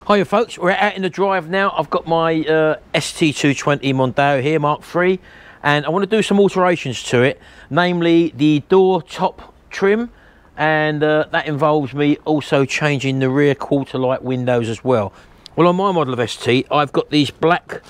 Hiya folks, we're out in the drive now. I've got my ST220 Mondeo here, Mark III, and I want to do some alterations to it, namely the door top trim, and that involves me also changing the rear quarter light windows as well. Well, on my model of ST, I've got these black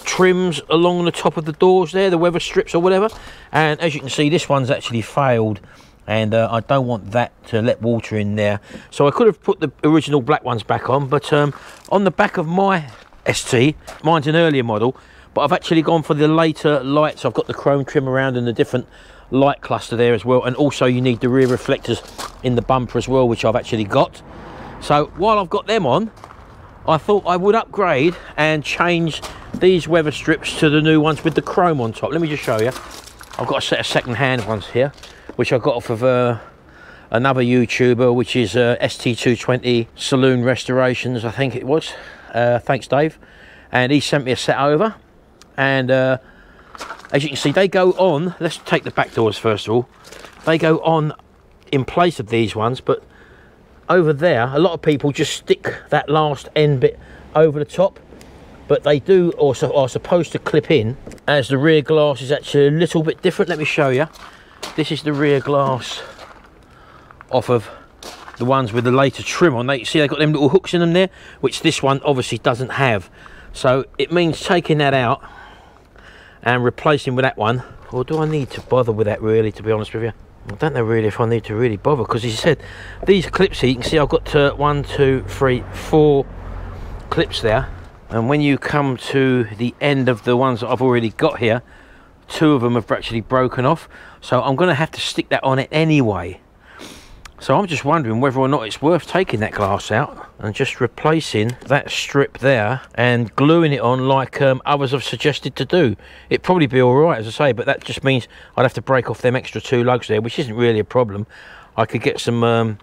trims along the top of the doors there, the weather strips or whatever, and as you can see, this one's actually failed. And I don't want that to let water in there. So I could have put the original black ones back on, but on the back of my ST, mine's an earlier model, but I've actually gone for the later lights. I've got the chrome trim around and the different light cluster there as well. And also you need the rear reflectors in the bumper as well, which I've actually got. So while I've got them on, I thought I would upgrade and change these weather strips to the new ones with the chrome on top. Let me just show you. I've got a set of second-hand ones here, which I got off of another YouTuber, which is ST220 Saloon Restorations, I think it was. Thanks, Dave. And he sent me a set over. And as you can see, they go on. Let's take the back doors first of all. They go on in place of these ones, but over there, a lot of people just stick that last end bit over the top. But they do also are supposed to clip in, as the rear glass is actually a little bit different. Let me show you. This is the rear glass off of the ones with the later trim on. You see they've got them little hooks in them there, which this one obviously doesn't have. So it means taking that out and replacing with that one. Or do I need to bother with that really, to be honest with you? I don't know really if I need to really bother, because he said these clips here, you can see I've got 1, 2, 3, 4 clips there. And when you come to the end of the ones that I've already got here, 2 of them have actually broken off, so I'm going to have to stick that on it anyway. So I'm just wondering whether or not it's worth taking that glass out and just replacing that strip there and gluing it on like others have suggested to do. It'd probably be all right, as I say, but that just means I'd have to break off them extra 2 lugs there, which isn't really a problem. I could get some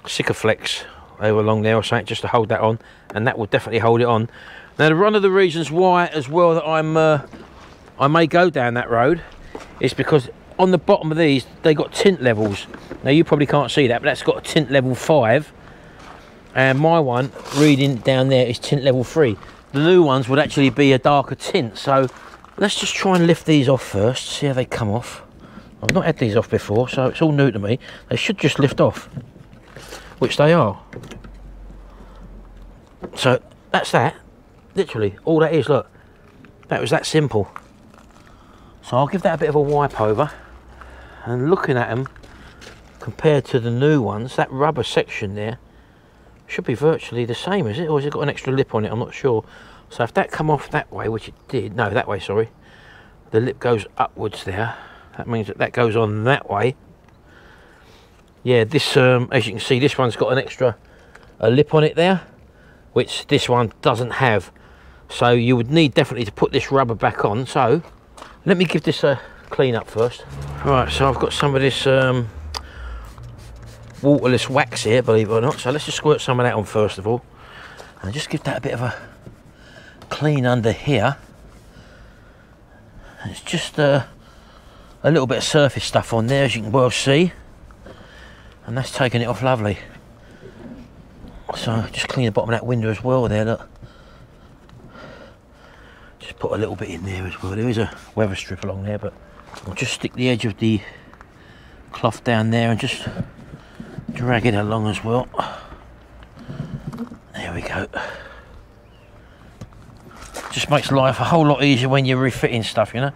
Sikaflex over along there or something just to hold that on, and that will definitely hold it on. Now, one of the reasons why as well that I may go down that road is because on the bottom of these they got tint levels. Now you probably can't see that, but that's got a tint level 5, and my one reading down there is tint level 3. The new ones would actually be a darker tint. So let's just try and lift these off first, see how they come off. I've not had these off before, so it's all new to me. They should just lift off, which they are. So that's that. Literally all that is. Look, that was that simple. So I'll give that a bit of a wipe over, and looking at them compared to the new ones, that rubber section there should be virtually the same, is it? Or has it got an extra lip on it? I'm not sure. So if that come off that way, which it did, no, that way, sorry, the lip goes upwards there. That means that that goes on that way. Yeah, this as you can see, this one's got an extra lip on it there, which this one doesn't have. So you would need definitely to put this rubber back on. So let me give this a clean up first. Right, so I've got some of this waterless wax here, believe it or not. So let's just squirt some of that on first of all, and just give that a bit of a clean under here. It's just a little bit of surface stuff on there, as you can well see, and that's taking it off lovely. So just clean the bottom of that window as well there, look. Just put a little bit in there as well. There is a weather strip along there, but I'll just stick the edge of the cloth down there and just drag it along as well. There we go. Just makes life a whole lot easier when you're refitting stuff, you know.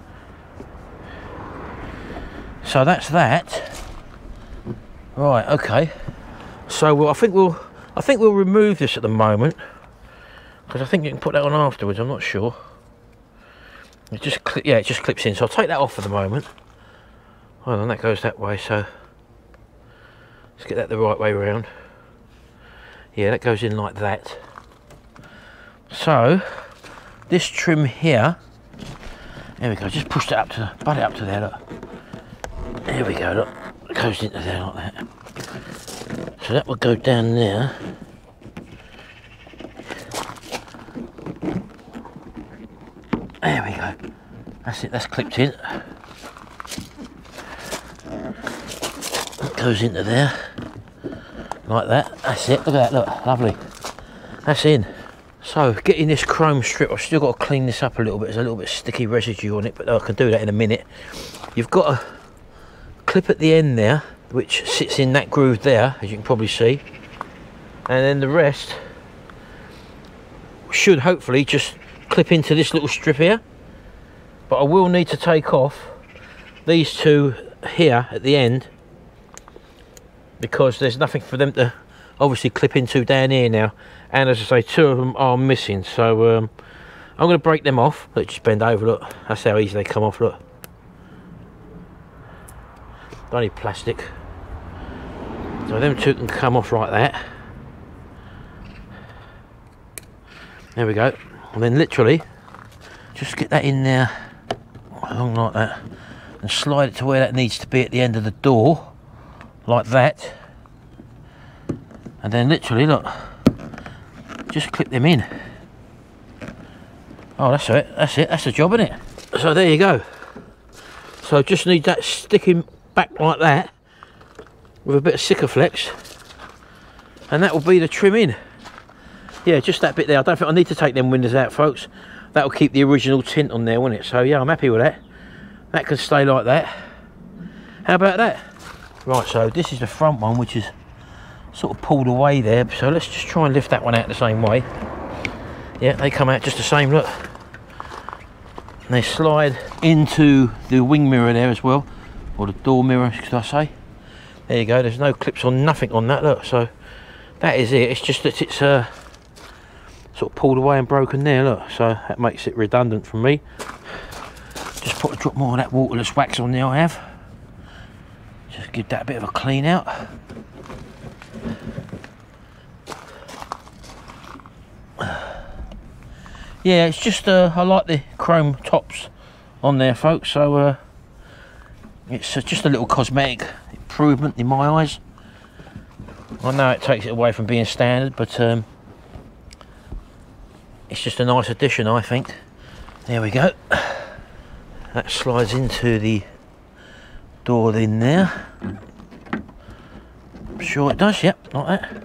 So that's that. Right, okay. So I think we'll remove this at the moment, because I think you can put that on afterwards. I'm not sure. It just it just clips in, so I'll take that off for the moment. Well, and that goes that way, so let's get that the right way around. Yeah, that goes in like that. So this trim here, there we go, just push that up to, butt it up to there, look. There we go, look, it goes into there like that. So that will go down there. There we go. That's it, that's clipped in. That goes into there. Like that. That's it. Look at that, look. Lovely. That's in. So getting this chrome strip, I've still got to clean this up a little bit. There's a little bit of sticky residue on it, but I can do that in a minute. You've got a clip at the end there, which sits in that groove there, as you can probably see. And then the rest should hopefully just clip into this little strip here. But I will need to take off these two here at the end, because there's nothing for them to obviously clip into down here now. And as I say, two of them are missing, so I'm going to break them off. Look, just bend over, look, that's how easy they come off, look. Don't need plastic. So them two can come off like that. There we go. And then literally just get that in there along like that and slide it to where that needs to be at the end of the door, like that. And then literally, look, just clip them in. Oh, that's it, that's the job, isn't it? So there you go. So just need that sticking back like that with a bit of Sikaflex, and that will be the trim in. Yeah, just that bit there. I don't think I need to take them windows out, folks. That'll keep the original tint on there, won't it? So yeah, I'm happy with that. That can stay like that. How about that? Right, so this is the front one, which is sort of pulled away there. So let's just try and lift that one out the same way. Yeah, they come out just the same, look. And they slide into the wing mirror there as well, or the door mirror, should I say. There you go, there's no clips on, nothing on that, look. So that is it. It's just that it's sort of pulled away and broken there, look. So that makes it redundant for me. Just put a drop more of that waterless wax on there I have. Just give that a bit of a clean out. Yeah, it's just I like the chrome tops on there, folks, so it's just a little cosmetic improvement in my eyes. I know it takes it away from being standard, but it's just a nice addition, I think. There we go. That slides into the door in there. I'm sure it does, yep, like that.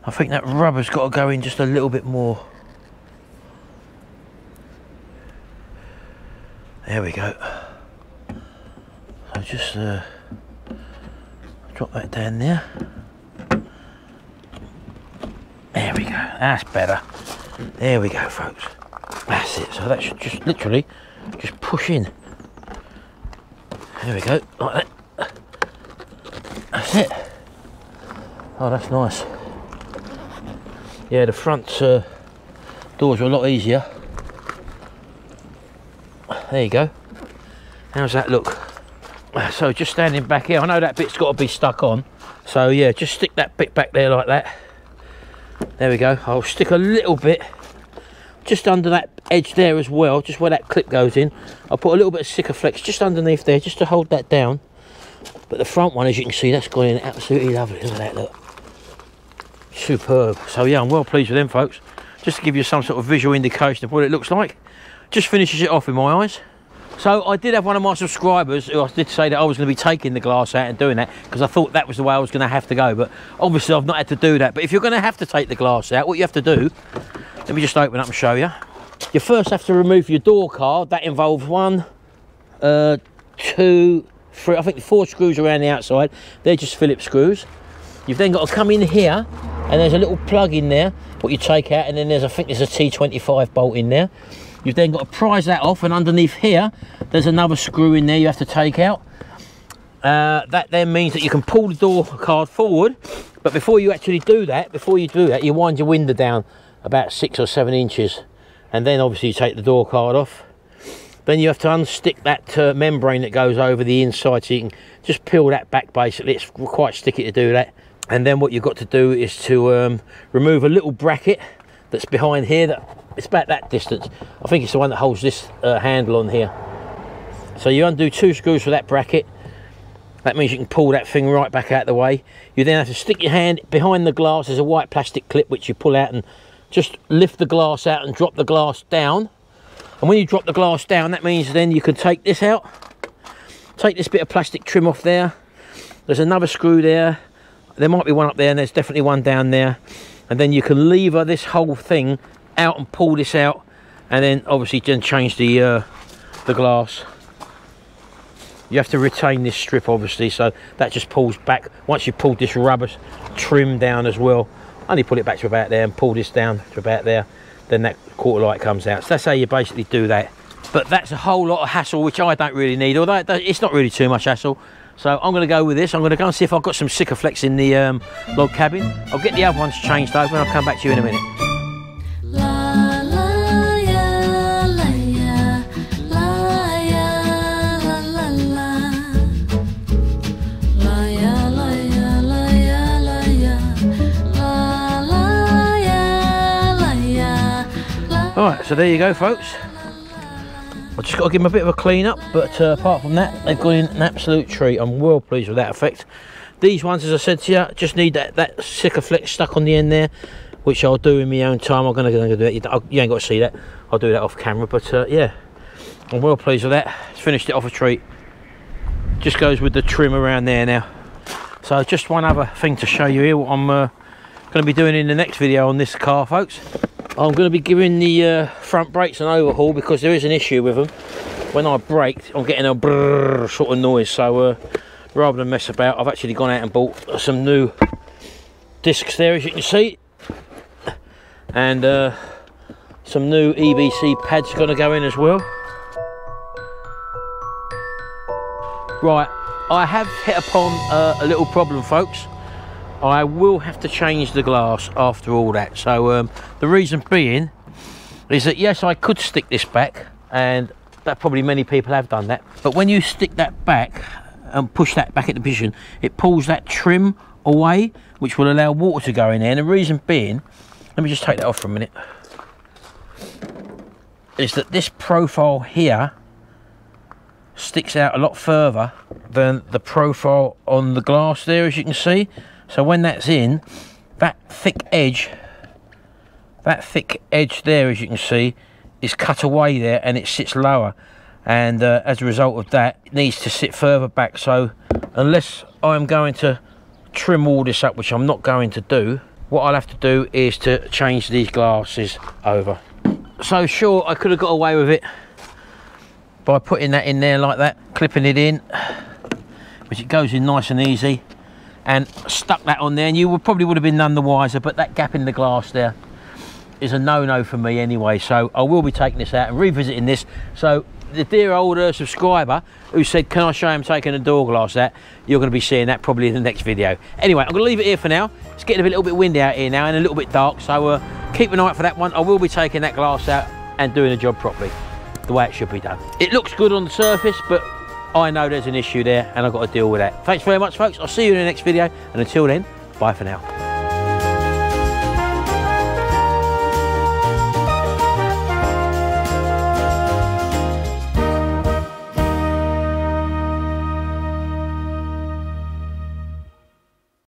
I think that rubber's got to go in just a little bit more. There we go. So just drop that down there. There we go, that's better. There we go, folks. That's it. So that should just literally just push in. There we go, like that. That's it. Oh, that's nice. Yeah, the front doors are a lot easier. There you go. How's that look? So just standing back here, I know that bit's got to be stuck on. So yeah, just stick that bit back there like that. There we go. I'll stick a little bit just under that edge there as well, just where that clip goes in. I'll put a little bit of Sikaflex just underneath there, just to hold that down. But the front one, as you can see, that's gone in absolutely lovely. Look at that, look. Superb. So yeah, I'm well pleased with them, folks. Just to give you some sort of visual indication of what it looks like. Just finishes it off in my eyes. So I did have one of my subscribers who I did say that I was going to be taking the glass out and doing that, because I thought that was the way I was going to have to go, but obviously I've not had to do that. But if you're going to have to take the glass out, what you have to do, let me just open up and show you. You first have to remove your door card. That involves 1, 2, 3, I think 4 screws around the outside. They're just Phillips screws. You've then got to come in here, and there's a little plug in there what you take out, and then there's, I think there's a T25 bolt in there. You've then got to prise that off, and underneath here there's another screw in there you have to take out. That then means that you can pull the door card forward, but before you actually do that, you wind your window down about 6 or 7 inches, and then obviously you take the door card off. Then you have to unstick that membrane that goes over the inside, so you can just peel that back. Basically, it's quite sticky to do that. And then what you've got to do is to remove a little bracket that's behind here. It's about that distance. I think it's the one that holds this handle on here. So you undo 2 screws for that bracket. That means you can pull that thing right back out of the way. You then have to stick your hand behind the glass. There's a white plastic clip which you pull out and just lift the glass out and drop the glass down. And when you drop the glass down, that means then you can take this out. Take this bit of plastic trim off there. there's another screw there. There might be one up there, and there's definitely one down there. And then you can lever this whole thing out and pull this out, and then obviously then change the glass. You have to retain this strip obviously, so that just pulls back. Once you've pulled this rubber trim down as well, only pull it back to about there and pull this down to about there, then that quarter light comes out. So that's how you basically do that. But that's a whole lot of hassle, which I don't really need, although it's not really too much hassle. So I'm going to go with this. I'm going to go and see if I've got some Sikaflex in the log cabin. I'll get the other ones changed over and I'll come back to you in a minute. Alright, so there you go folks. I've just got to give them a bit of a clean up, but apart from that, they've gone in an absolute treat. I'm well pleased with that effect. These ones, as I said to you, just need that Sikaflex stuck on the end there, which I'll do in my own time. I'm going to do it. You ain't got to see that. I'll do that off camera, but yeah, I'm well pleased with that. Finished it off a treat. Just goes with the trim around there now. So just one other thing to show you here, what I'm going to be doing in the next video on this car, folks. I'm going to be giving the front brakes an overhaul because there is an issue with them. When I braked, I'm getting a brrr sort of noise, so rather than mess about, I've actually gone out and bought some new discs there, as you can see, and some new EBC pads are going to go in as well. Right, I have hit upon a little problem, folks. I will have to change the glass after all that. So the reason being is that yes, I could stick this back, and that probably many people have done that, but when you stick that back and push that back into position, it pulls that trim away, which will allow water to go in there. And the reason being, let me just take that off for a minute, is that this profile here sticks out a lot further than the profile on the glass there, as you can see. So when that's in, that thick edge there, as you can see, is cut away there, and it sits lower, and as a result of that, it needs to sit further back. So unless I'm going to trim all this up, which I'm not going to do, what I'll have to do is to change these glasses over. So sure, I could have got away with it by putting that in there like that, clipping it in, which it goes in nice and easy, and stuck that on there, and you probably would have been none the wiser. But that gap in the glass there is a no-no for me anyway, so I will be taking this out and revisiting this. So the dear old subscriber who said, can I show him taking the door glass out, you're going to be seeing that probably in the next video. Anyway, I'm going to leave it here for now. It's getting a little bit windy out here now and a little bit dark, so keep an eye out for that one. I will be taking that glass out and doing the job properly, the way it should be done. It looks good on the surface, but I know there's an issue there, and I've got to deal with that. Thanks very much, folks. I'll see you in the next video, and until then, bye for now.